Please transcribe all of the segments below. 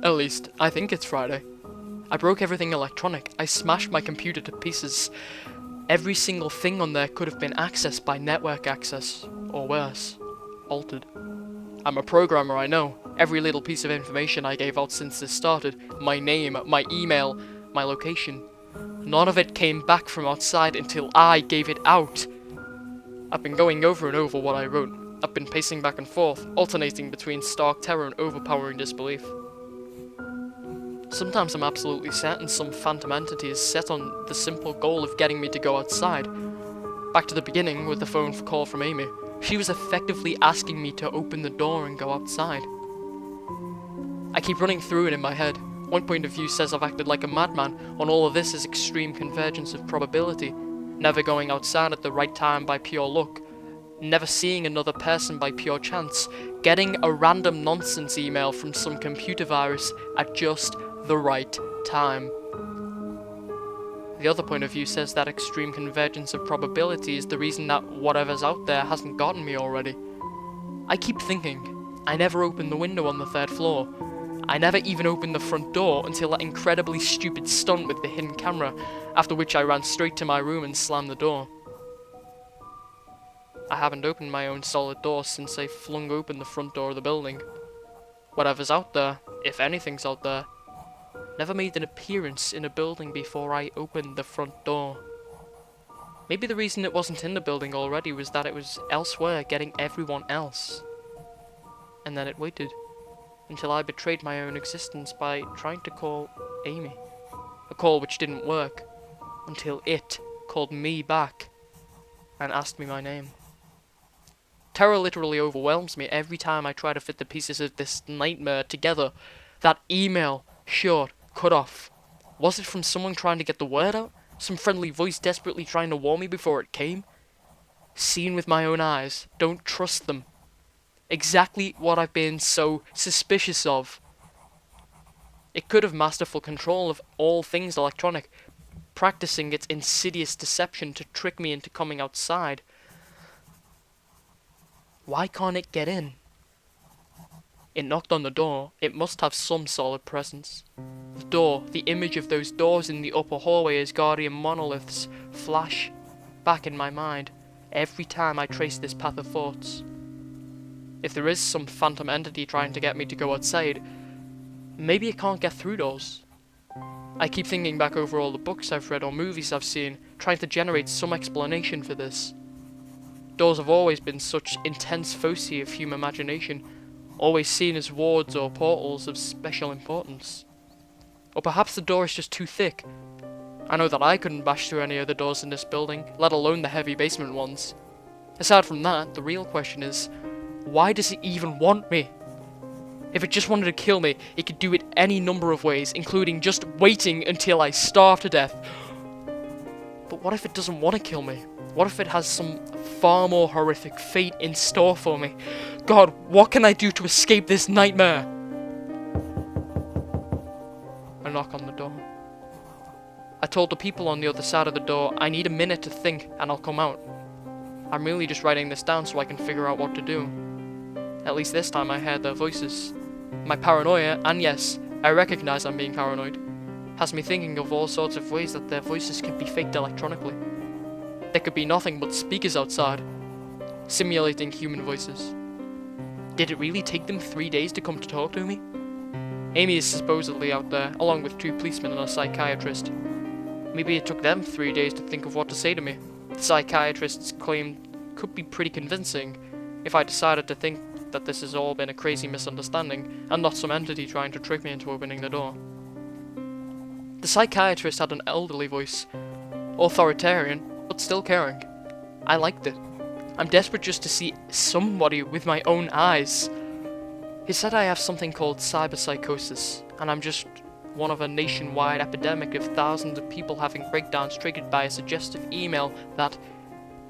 At least, I think it's Friday. I broke everything electronic. I smashed my computer to pieces. Every single thing on there could have been accessed by network access, or worse, altered. I'm a programmer, I know. Every little piece of information I gave out since this started, my name, my email, my location, none of it came back from outside until I gave it out. I've been going over and over what I wrote. I've been pacing back and forth, alternating between stark terror and overpowering disbelief. Sometimes I'm absolutely certain some phantom entity is set on the simple goal of getting me to go outside. Back to the beginning with the phone call from Amy. She was effectively asking me to open the door and go outside. I keep running through it in my head. One point of view says I've acted like a madman on all of this is extreme convergence of probability, never going outside at the right time by pure luck, never seeing another person by pure chance, getting a random nonsense email from some computer virus at just the right time. The other point of view says that extreme convergence of probability is the reason that whatever's out there hasn't gotten me already. I keep thinking, I never opened the window on the 3rd floor. I never even opened the front door until that incredibly stupid stunt with the hidden camera, after which I ran straight to my room and slammed the door. I haven't opened my own solid door since I flung open the front door of the building. Whatever's out there, if anything's out there, never made an appearance in a building before I opened the front door. Maybe the reason it wasn't in the building already was that it was elsewhere getting everyone else. And then it waited until I betrayed my own existence by trying to call Amy. A call which didn't work, until it called me back and asked me my name. Terror literally overwhelms me every time I try to fit the pieces of this nightmare together. That email, short, cut off. Was it from someone trying to get the word out? Some friendly voice desperately trying to warn me before it came? Seen with my own eyes, don't trust them. Exactly what I've been so suspicious of. It could have masterful control of all things electronic, practicing its insidious deception to trick me into coming outside. Why can't it get in? It knocked on the door. It must have some solid presence. The door, the image of those doors in the upper hallway as guardian monoliths, flash back in my mind every time I trace this path of thoughts. If there is some phantom entity trying to get me to go outside, maybe it can't get through doors. I keep thinking back over all the books I've read or movies I've seen, trying to generate some explanation for this. Doors have always been such intense foci of human imagination, always seen as wards or portals of special importance. Or perhaps the door is just too thick. I know that I couldn't bash through any of the doors in this building, let alone the heavy basement ones. Aside from that, the real question is, why does it even want me? If it just wanted to kill me, it could do it any number of ways, including just waiting until I starve to death. But what if it doesn't want to kill me? What if it has some far more horrific fate in store for me? God, what can I do to escape this nightmare? A knock on the door. I told the people on the other side of the door, I need a minute to think and I'll come out. I'm really just writing this down so I can figure out what to do. At least this time I heard their voices. My paranoia, and yes, I recognize I'm being paranoid, has me thinking of all sorts of ways that their voices could be faked electronically. There could be nothing but speakers outside, simulating human voices. Did it really take them 3 days to come to talk to me? Amy is supposedly out there, along with 2 policemen and a psychiatrist. Maybe it took them 3 days to think of what to say to me. The psychiatrist's claim could be pretty convincing if I decided to think that this has all been a crazy misunderstanding and not some entity trying to trick me into opening the door. The psychiatrist had an elderly voice, authoritarian, but still caring. I liked it. I'm desperate just to see somebody with my own eyes. He said I have something called psychosis, and I'm just one of a nationwide epidemic of thousands of people having breakdowns triggered by a suggestive email that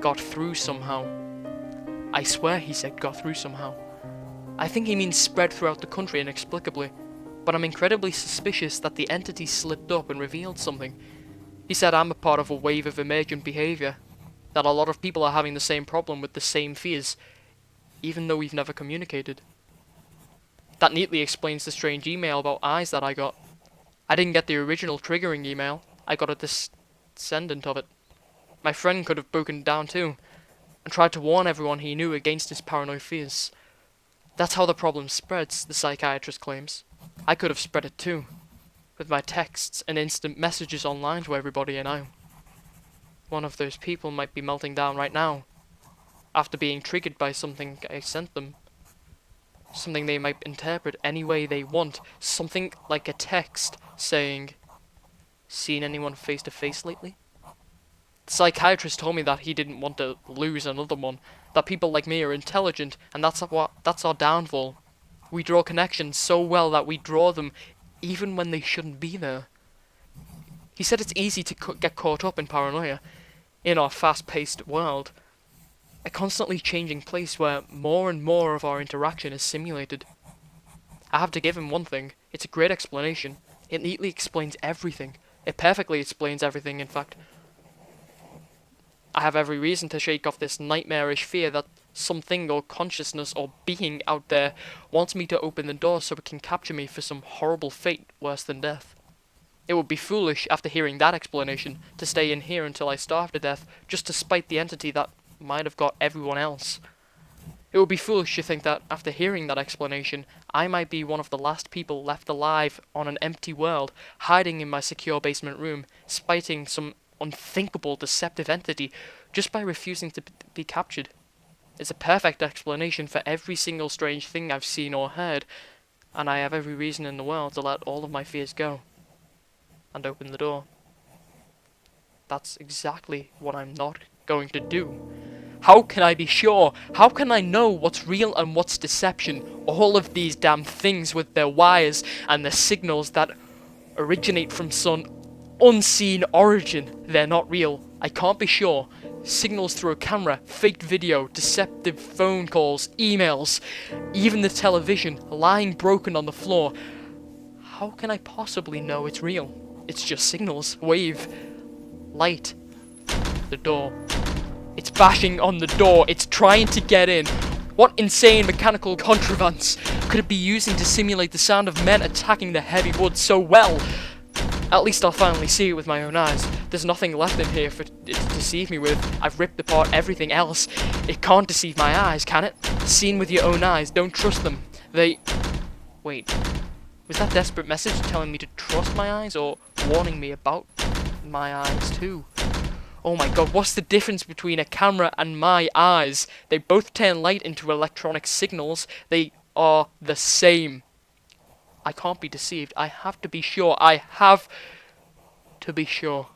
got through somehow. I swear he said got through somehow. I think he means spread throughout the country inexplicably, but I'm incredibly suspicious that the entity slipped up and revealed something. He said I'm a part of a wave of emergent behaviour, that a lot of people are having the same problem with the same fears, even though we've never communicated. That neatly explains the strange email about eyes that I got. I didn't get the original triggering email, I got a descendant of it. My friend could have broken down too, and tried to warn everyone he knew against his paranoid fears. That's how the problem spreads, the psychiatrist claims. I could have spread it too, with my texts and instant messages online to everybody I know. One of those people might be melting down right now, after being triggered by something I sent them. Something they might interpret any way they want. Something like a text saying, "Seen anyone face to face lately?" The psychiatrist told me that he didn't want to lose another one, that people like me are intelligent, and that's our downfall. We draw connections so well that we draw them even when they shouldn't be there. He said it's easy to get caught up in paranoia in our fast-paced world, a constantly changing place where more and more of our interaction is simulated. I have to give him one thing, it's a great explanation. It neatly explains everything. It perfectly explains everything, in fact. I have every reason to shake off this nightmarish fear that something or consciousness or being out there wants me to open the door so it can capture me for some horrible fate worse than death. It would be foolish, after hearing that explanation, to stay in here until I starve to death, just to spite the entity that might have got everyone else. It would be foolish to think that, after hearing that explanation, I might be one of the last people left alive on an empty world, hiding in my secure basement room, spiting some unthinkable deceptive entity, just by refusing to be captured. It's a perfect explanation for every single strange thing I've seen or heard, and I have every reason in the world to let all of my fears go. And open the door. That's exactly what I'm not going to do. How can I be sure? How can I know what's real and what's deception? All of these damn things with their wires and the signals that originate from some unseen origin. They're not real. I can't be sure. Signals through a camera, faked video, deceptive phone calls, emails, even the television lying broken on the floor. How can I possibly know it's real? It's just signals, wave, light, the door. It's bashing on the door, it's trying to get in. What insane mechanical contrivance could it be using to simulate the sound of men attacking the heavy wood so well? At least I'll finally see it with my own eyes. There's nothing left in here for it to deceive me with. I've ripped apart everything else. It can't deceive my eyes, can it? Seen with your own eyes, don't trust them. Wait. Was that desperate message telling me to trust my eyes, or warning me about my eyes too? Oh my god, what's the difference between a camera and my eyes? They both turn light into electronic signals. They are the same. I can't be deceived. I have to be sure. I have to be sure.